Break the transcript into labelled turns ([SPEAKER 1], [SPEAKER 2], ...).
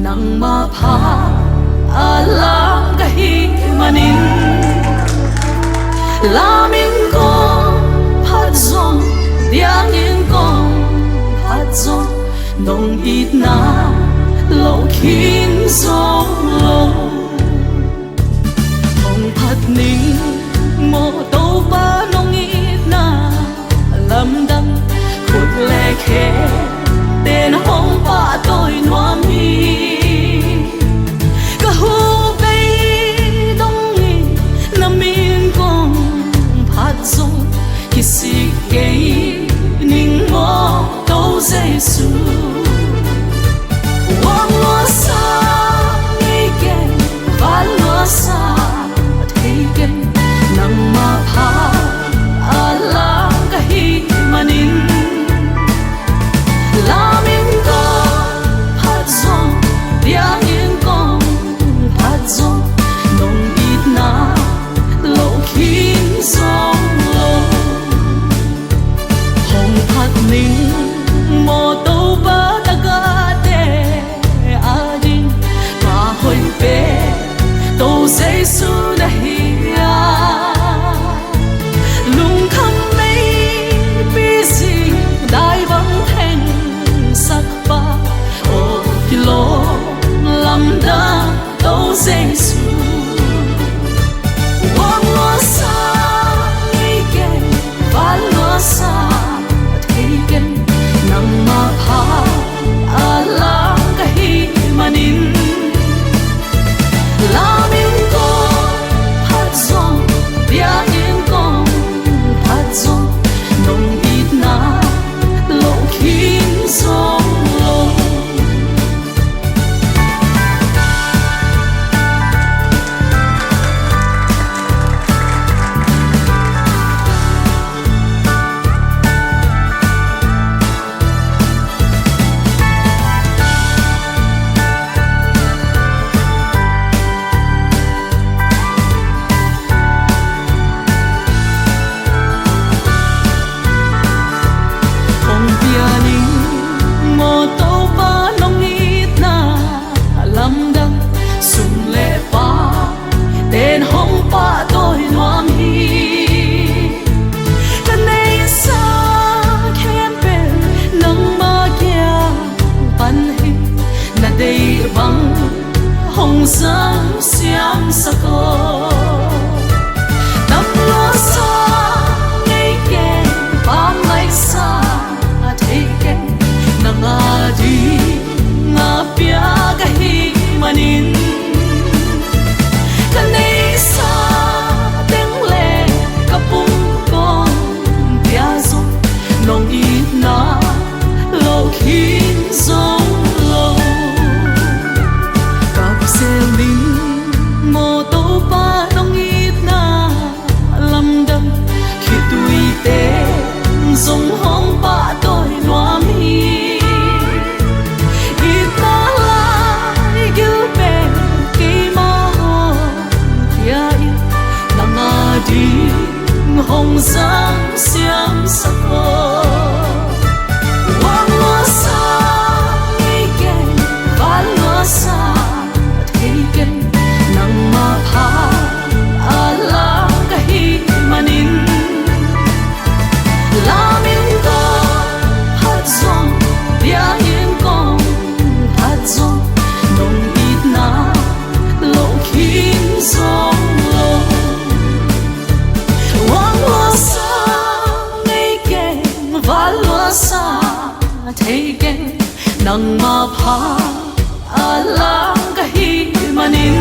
[SPEAKER 1] nang mapha alam kahi manin lamin ko phadzong diangin ko phadzong nong it na lo khin song lo hong phat ning mo to pa nong it na lam dang khut le khe tên hong pa tôi noam hi ka hu bay dong ni na min kong phat zong ki si ke ning mo to jesu wang lo sa ni ke val lo sa thei ke nang ma pha ala ka hi manin lamin ko phat zong diangin kong phat zong nong it na lo khin zong lo hong phat ning mo to ba daga te adin pa hoi pe to jesu da hi lung kham mei busy dai vắng thanh sắc ba ô kilo lam da to jesu wang lo sa ni ke val lo sa thei ke nang ma pha ala ka hi manin lamin ko phat zong diangin kong phat zong nong it na lo khin song lo hong pianing mo to pa nong it na lam dang sum le pa tên hong pa tôi noam hi ta nei sa khem pe nang ma kya pan hi na dei bang hong sang siam sa ko tam lo sa nei ke pam lai sa thei ke na nga di nga pia ka hi manin ka nei sa teng le ka pum kong pia zo nong it na lo khin zong lo kap se ling mo to pa nong it na lam dam khi tui te zong hong pa tôi noam hi it na lai gil pe ke ma ho tia i nang a di hong sang siam sa ko wang lo sa ni ke val lo sa thei ke nang ma pha ala ka hi manin lamin ko phat zong diangin kong phat zong nong it na lo khin zong lo wang lo sa nei ke val lo sa thei ke nang ma pha ala ka hi manin